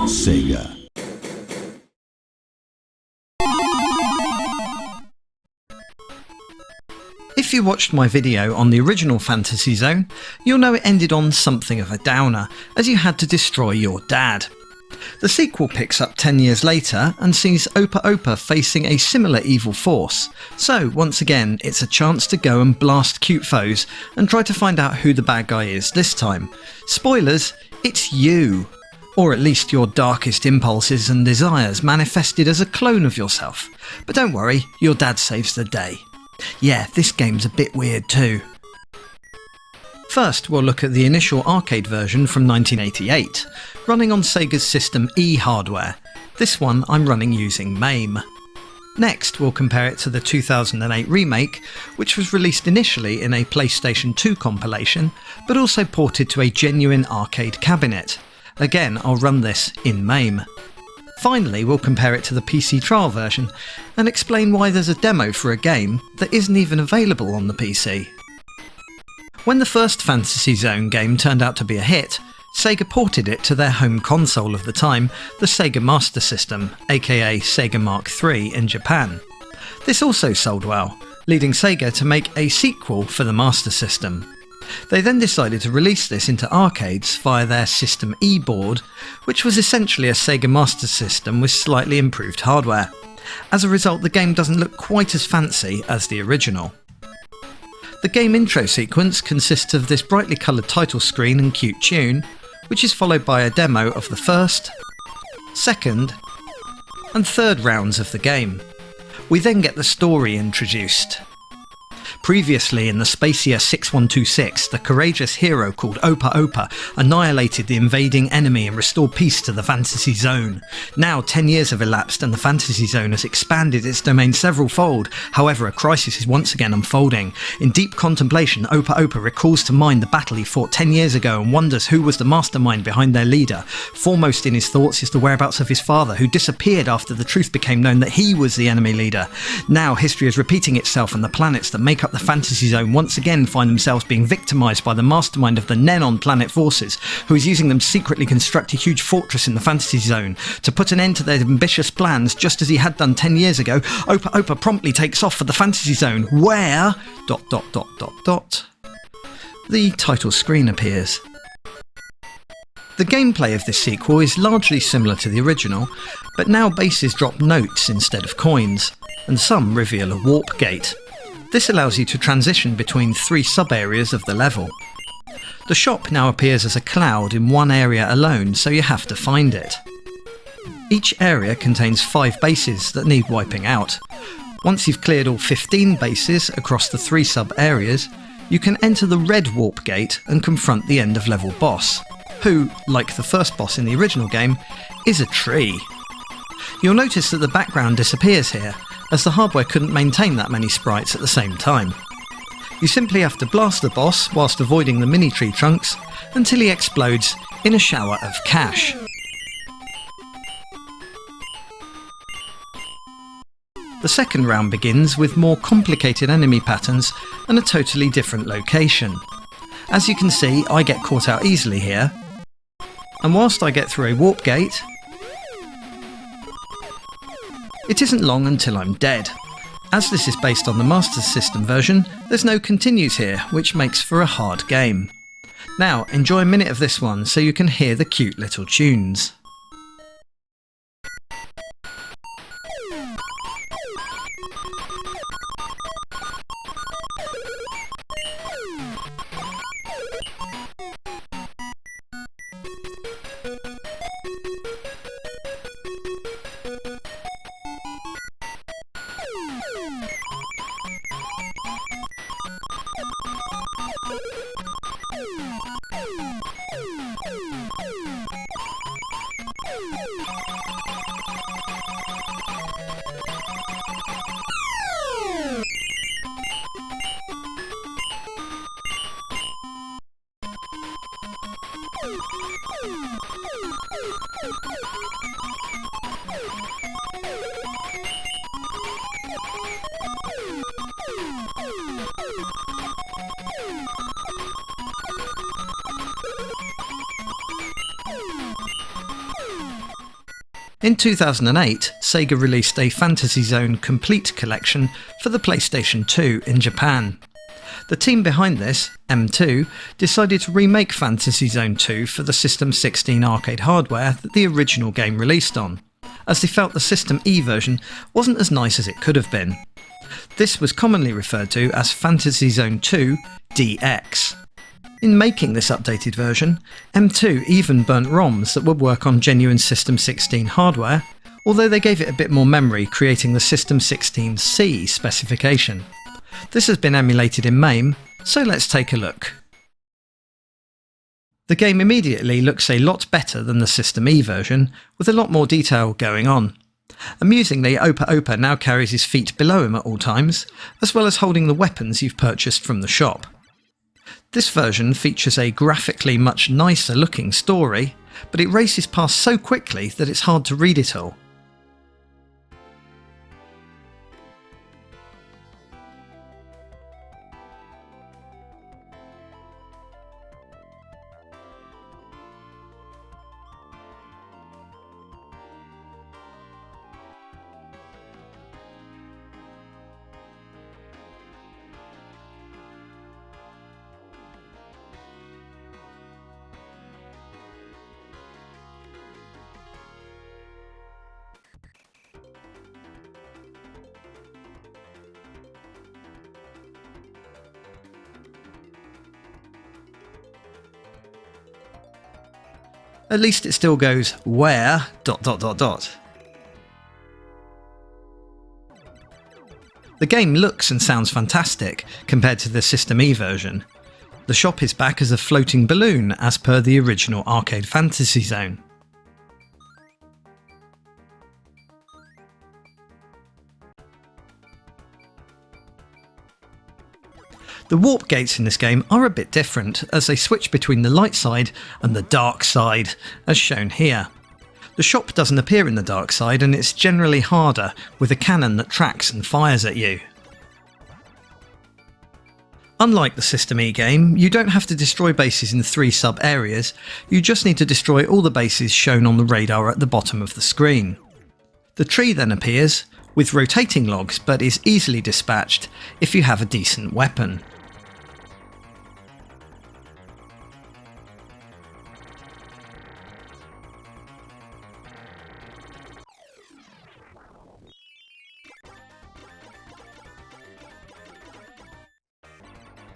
Sega. If you watched my video on the original Fantasy Zone, you'll know it ended on something of a downer, as you had to destroy your dad. The sequel picks up 10 years later and sees Opa-Opa facing a similar evil force, so once again it's a chance to go and blast cute foes and try to find out who the bad guy is this time. Spoilers, it's you! Or at least your darkest impulses and desires manifested as a clone of yourself. But don't worry, your dad saves the day. Yeah, this game's a bit weird too. First, we'll look at the initial arcade version from 1988, running on Sega's System E hardware. This one I'm running using MAME. Next, we'll compare it to the 2008 remake, which was released initially in a PlayStation 2 compilation, but also ported to a genuine arcade cabinet. Again, I'll run this in MAME. Finally, we'll compare it to the PC trial version, and explain why there's a demo for a game that isn't even available on the PC. When the first Fantasy Zone game turned out to be a hit, Sega ported it to their home console of the time, the Sega Master System, aka Sega Mark III in Japan. This also sold well, leading Sega to make a sequel for the Master System. They then decided to release this into arcades via their System E board, which was essentially a Sega Master System with slightly improved hardware. As a result, the game doesn't look quite as fancy as the original. The game intro sequence consists of this brightly coloured title screen and cute tune, which is followed by a demo of the first, second, and third rounds of the game. We then get the story introduced. Previously in the Spacia 6126, the courageous hero called Opa-Opa annihilated the invading enemy and restored peace to the Fantasy Zone. Now 10 years have elapsed and the Fantasy Zone has expanded its domain several-fold. However, a crisis is once again unfolding. In deep contemplation, Opa-Opa recalls to mind the battle he fought 10 years ago and wonders who was the mastermind behind their leader. Foremost in his thoughts is the whereabouts of his father, who disappeared after the truth became known that he was the enemy leader. Now history is repeating itself and the planets that make up the Fantasy Zone once again find themselves being victimised by the mastermind of the Nenon planet forces, who is using them to secretly construct a huge fortress in the Fantasy Zone. To put an end to their ambitious plans, just as he had done 10 years ago, Opa-Opa promptly takes off for the Fantasy Zone, where... ... The title screen appears. The gameplay of this sequel is largely similar to the original, but now bases drop notes instead of coins, and some reveal a warp gate. This allows you to transition between 3 sub-areas of the level. The shop now appears as a cloud in one area alone, so you have to find it. Each area contains 5 bases that need wiping out. Once you've cleared all 15 bases across the 3 sub-areas, you can enter the red warp gate and confront the end-of-level boss, who, like the first boss in the original game, is a tree. You'll notice that the background disappears here, as the hardware couldn't maintain that many sprites at the same time. You simply have to blast the boss whilst avoiding the mini tree trunks until he explodes in a shower of cash. The second round begins with more complicated enemy patterns and a totally different location. As you can see, I get caught out easily here, and whilst I get through a warp gate, it isn't long until I'm dead. As this is based on the Master System version, there's no continues here, which makes for a hard game. Now, enjoy a minute of this one so you can hear the cute little tunes. In 2008, Sega released a Fantasy Zone Complete collection for the PlayStation 2 in Japan. The team behind this, M2, decided to remake Fantasy Zone 2 for the System 16 arcade hardware that the original game released on, as they felt the System E version wasn't as nice as it could have been. This was commonly referred to as Fantasy Zone 2 DX. In making this updated version, M2 even burnt ROMs that would work on genuine System 16 hardware, although they gave it a bit more memory, creating the System 16C specification. This has been emulated in MAME, so let's take a look. The game immediately looks a lot better than the System E version, with a lot more detail going on. Amusingly, Opa-Opa now carries his feet below him at all times, as well as holding the weapons you've purchased from the shop. This version features a graphically much nicer looking story, but it races past so quickly that it's hard to read it all. At least it still goes, where ... The game looks and sounds fantastic compared to the System E version. The shop is back as a floating balloon as per the original arcade Fantasy Zone. The warp gates in this game are a bit different, as they switch between the light side and the dark side, as shown here. The shop doesn't appear in the dark side, and it's generally harder, with a cannon that tracks and fires at you. Unlike the System E game, you don't have to destroy bases in 3 sub-areas, you just need to destroy all the bases shown on the radar at the bottom of the screen. The tree then appears, with rotating logs, but is easily dispatched if you have a decent weapon.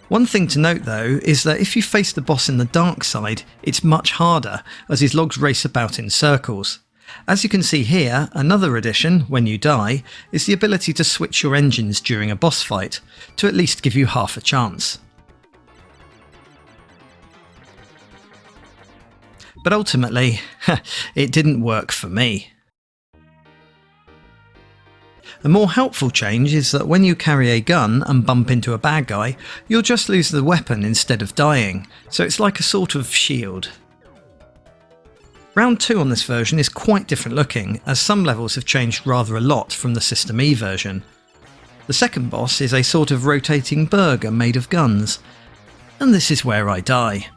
One thing to note though is that if you face the boss in the dark side, it's much harder as his logs race about in circles. As you can see here, another addition, when you die, is the ability to switch your engines during a boss fight, to at least give you half a chance. But ultimately, it didn't work for me. A more helpful change is that when you carry a gun and bump into a bad guy, you'll just lose the weapon instead of dying, so it's like a sort of shield. Round 2 on this version is quite different looking, as some levels have changed rather a lot from the System E version. The second boss is a sort of rotating burger made of guns, and this is where I die.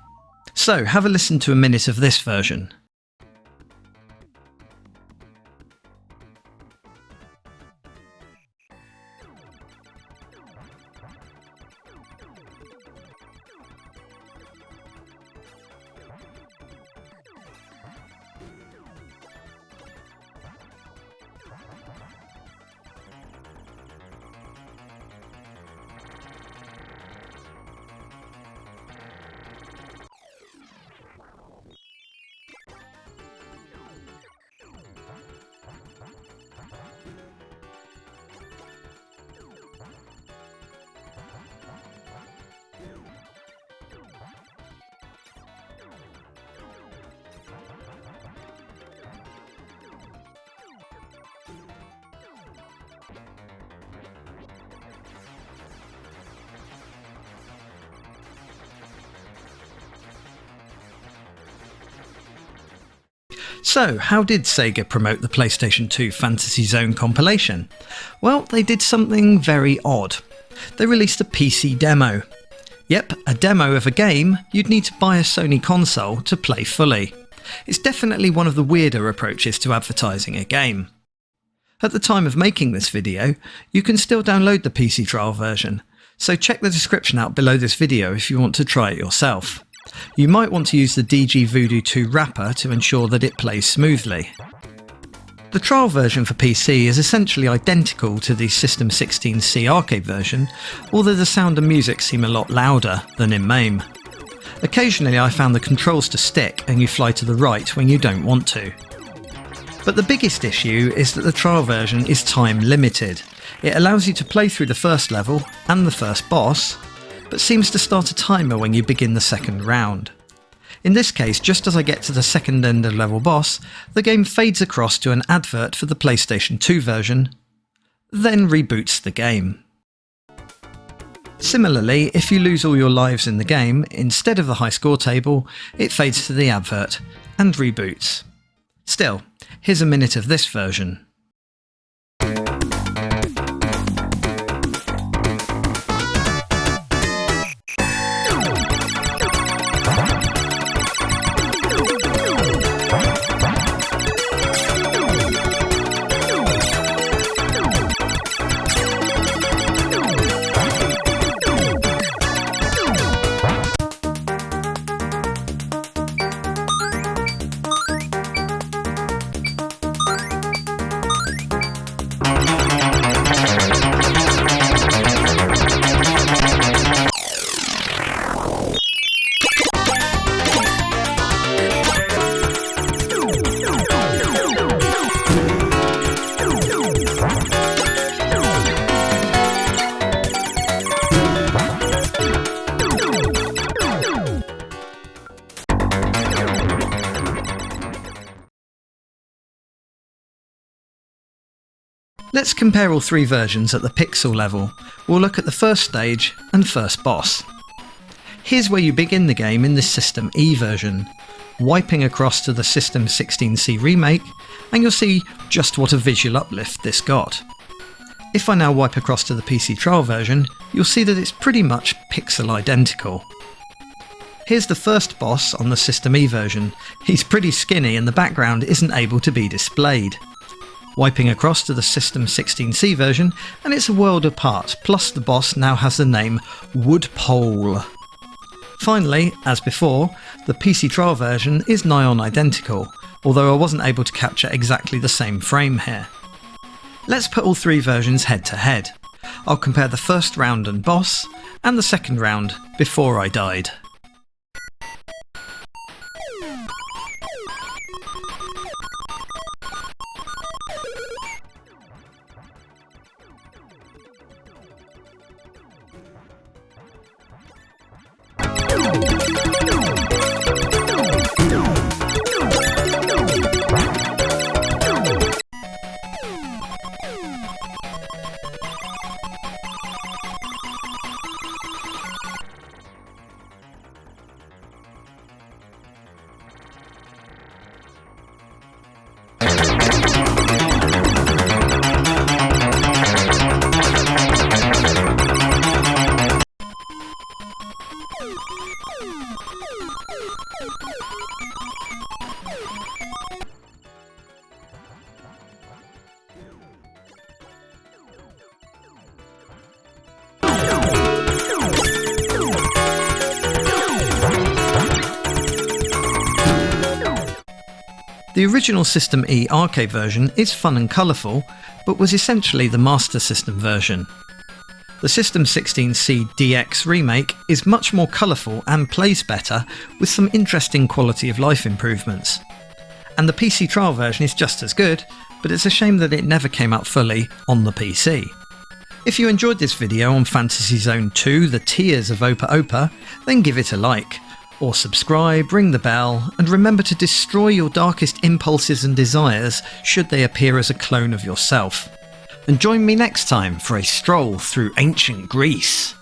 So have a listen to a minute of this version. So, how did Sega promote the PlayStation 2 Fantasy Zone compilation? Well, they did something very odd. They released a PC demo. Yep, a demo of a game you'd need to buy a Sony console to play fully. It's definitely one of the weirder approaches to advertising a game. At the time of making this video, you can still download the PC trial version, so check the description out below this video if you want to try it yourself. You might want to use the DG Voodoo 2 wrapper to ensure that it plays smoothly. The trial version for PC is essentially identical to the System 16C arcade version, although the sound and music seem a lot louder than in MAME. Occasionally I found the controls to stick and you fly to the right when you don't want to. But the biggest issue is that the trial version is time limited. It allows you to play through the first level and the first boss, but seems to start a timer when you begin the second round. In this case, just as I get to the second end of level boss, the game fades across to an advert for the PlayStation 2 version, then reboots the game. Similarly, if you lose all your lives in the game, instead of the high score table, it fades to the advert and reboots. Still, here's a minute of this version. Let's compare all three versions at the pixel level. We'll look at the first stage and first boss. Here's where you begin the game in the System E version, wiping across to the System 16C remake, and you'll see just what a visual uplift this got. If I now wipe across to the PC trial version, you'll see that it's pretty much pixel identical. Here's the first boss on the System E version. He's pretty skinny and the background isn't able to be displayed. Wiping across to the System 16C version, and it's a world apart, plus the boss now has the name Woodpole. Finally, as before, the PC trial version is nigh on identical, although I wasn't able to capture exactly the same frame here. Let's put all three versions head to head. I'll compare the first round and boss, and the second round before I died. The original System E arcade version is fun and colourful, but was essentially the Master System version. The System 16C DX remake is much more colourful and plays better, with some interesting quality of life improvements. And the PC trial version is just as good, but it's a shame that it never came out fully on the PC. If you enjoyed this video on Fantasy Zone 2, The Tears of Opa-Opa, then give it a like. Or subscribe, ring the bell, and remember to destroy your darkest impulses and desires should they appear as a clone of yourself. And join me next time for a stroll through ancient Greece.